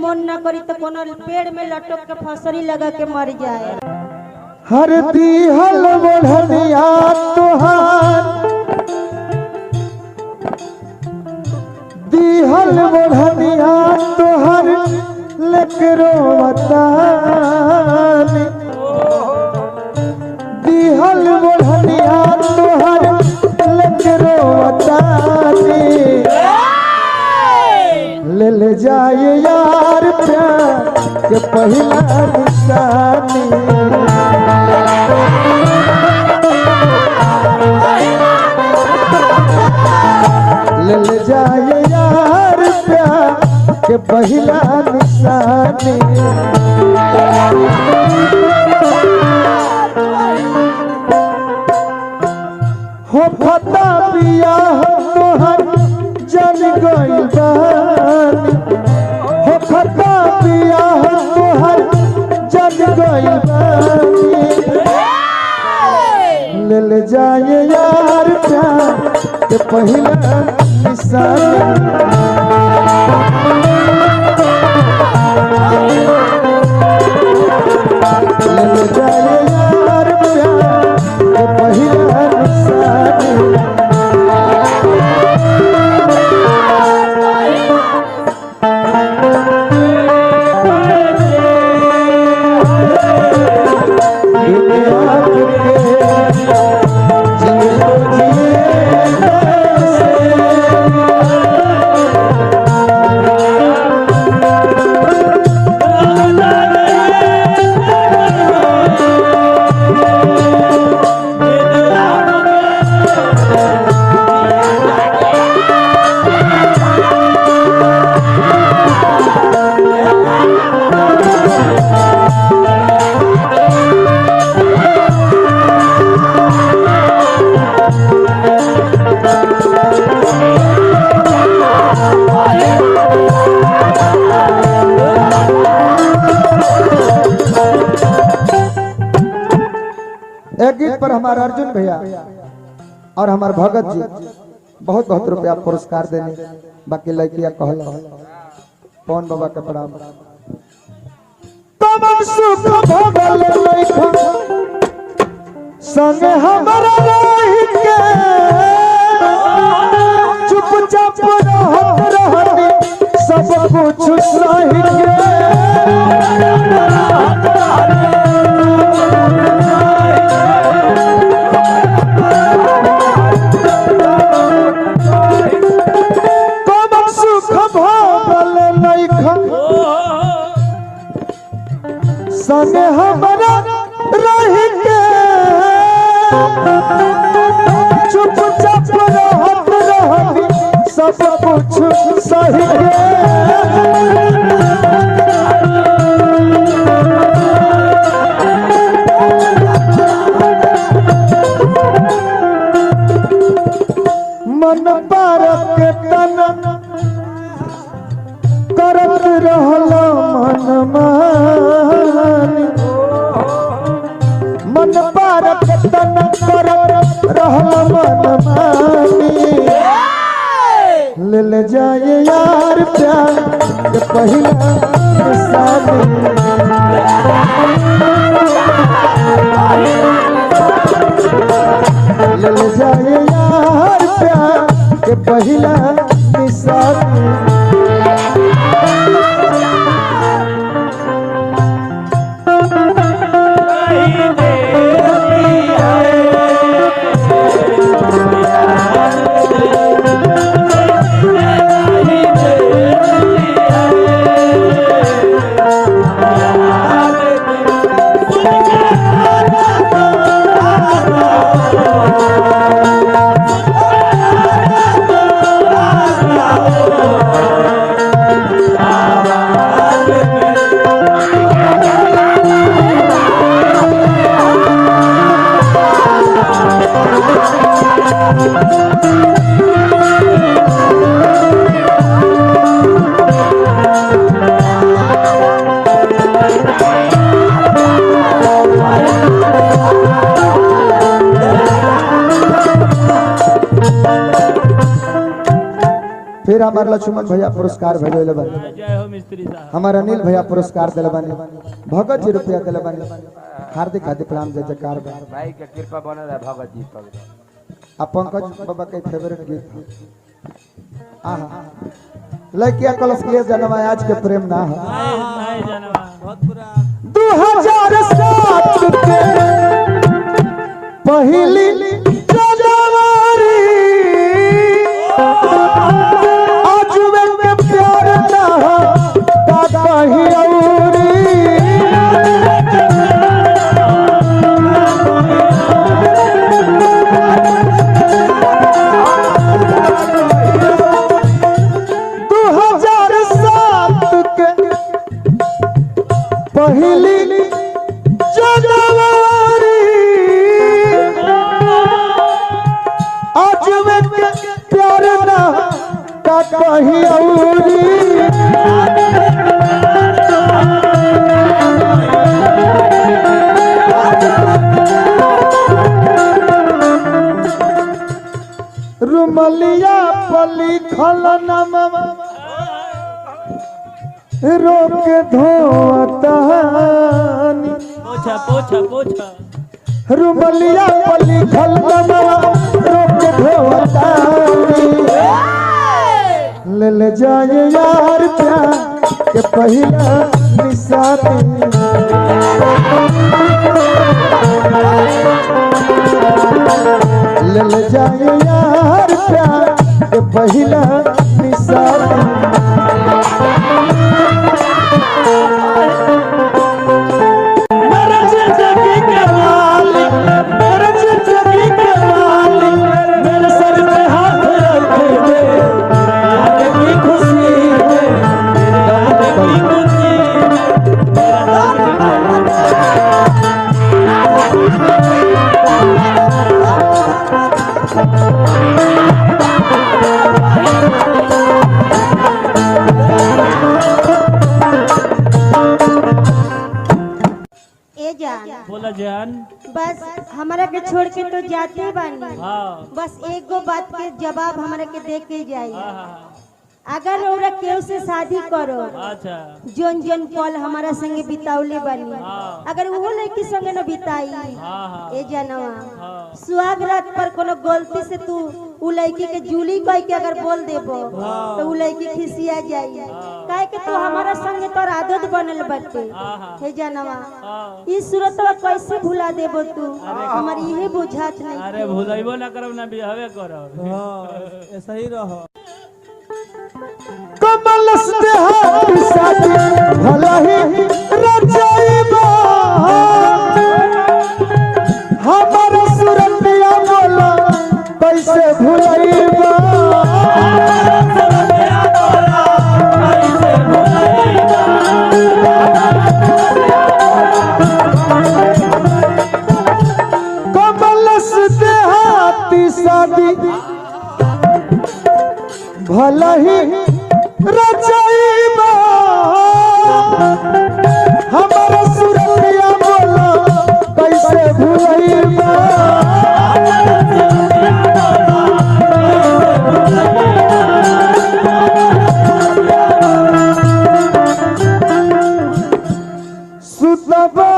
मन ना करी तो कोनो पेड़ में लटक के फसरी लगा के मर जाए। हर दिहल बढ़निया तुहार दिहल बढ़निया तुहार लेकरो बतानी दिहल बढ़निया तुहार लेकरो बतानी ले जाए यार प्यार के पहला निशानी ले जाए यार प्यार के पहला निशानी हो फता पिया तोहर जल गइल बानी हो फता पिया तोहर जल गइल बानी ले जाए यार प्यार के पहला निशानी ले जाए यार प्यार के पहला निशानी एक गीत पर हमारे अर्जुन भैया और हमारे भगत जी बहुत बहुत रुपया पुरस्कार देने बाकी लड़कियां कहल पवन बाबा के प्रणाम तब सुख भोगल लइखा संग हमरा रहि के चुपचाप रहत रहनी सब कुछ सही के संगे हमरा रहि के चुपचाप रहत रहनी सब कुछ सही के मन पार के तन करत रहल मन मन पार के तन करत रहल मन मानी ले जाए यार प्यार के पहला निशानी ले जाए यार प्यार के पहला निशानी हमार लक्ष्मण भैया पुरस्कार भेजले बानी, जय हो मिस्त्री साहब। हमार अनिल भैया पुरस्कार दिले बानी, भगत जी रुपया दिले बानी। हार्दिक हार्दिक प्रणाम जय जयकार बा। भाई के कृपा बनल है भगत जी पर। आ पंकज बाबा के फेवरेट गीत आहा लड़किया कलश के जन्मा आज के प्रेम ना है। नहीं जानवा बहुत बुरा 2007 के पहली जनवरी आज में प्यार ना का कहीं औरी 2007 के पहली जनवरी आज में प्यार ना का कहीं औरी रुमलिया पली खलनमा रोक धोतानी पोछा पोछा पोछा रुमलिया पली खलनमा रोक धोतानी ले ले जाए यार प्यार के पहला निशानी ले ले जाए यार प्यार के पहला निशानी मेरा जिंदगी के मालिक मेरा जिंदगी के मालिक मेरे सर पे हाथ रखे दे आगे की खुशी में आगे की खुशी ए जान बोला जान। बस हमारा के छोड़ के तो जाते बानी, हाँ बस एक गो बात के जवाब हमारा के दे के जाई। हाँ अगर ओरा केहू से शादी करो अच्छा जोन जोन पल हमारा संगे बितावले बानी, हाँ। अगर वो लड़की संगे न बिताई हाँ ए जानवा हाँ सुहाग रात पर कोनो गलती से तू उ लड़की के जूली कह के अगर बोल देबो तो उ लड़की खिसिया जाई, काहे कि तू हमारा संगे तोर आदत बनल बाटे हाँ हे जानवा। हाँ। ई सूरतवा कैसे भुला देबो तू, हमार इहे बुझात नहीं। अरे भुलाइबो ना करब ना बिहावे करब। ऐसा ही रहो। कमल से हाथ साथी भला ही रचाइबा हमारा सुरतिया बोला कैसे भुलाइबा कमल से हाथ साथी भला ही रचाइबा हमारा सुरतिया बोला कैसे भुलाइबा सुतबा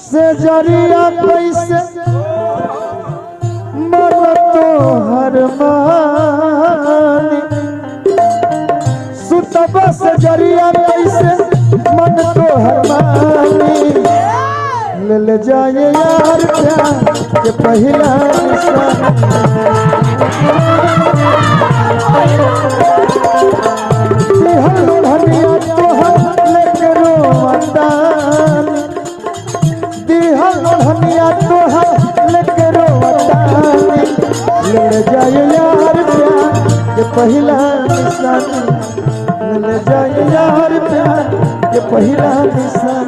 से जरिया कैसे मन तो हर मानी सुतबा से जरिया कैसे मन तो हरमानी ले ले जाए यार प्यार के पहला धनिया तो हम लेके रोवतान दिहल धनिया तो हम लेके रोवतान ले जाए यार प्यार के पहला निशानी ले जाए यार प्यार के पहला निशानी।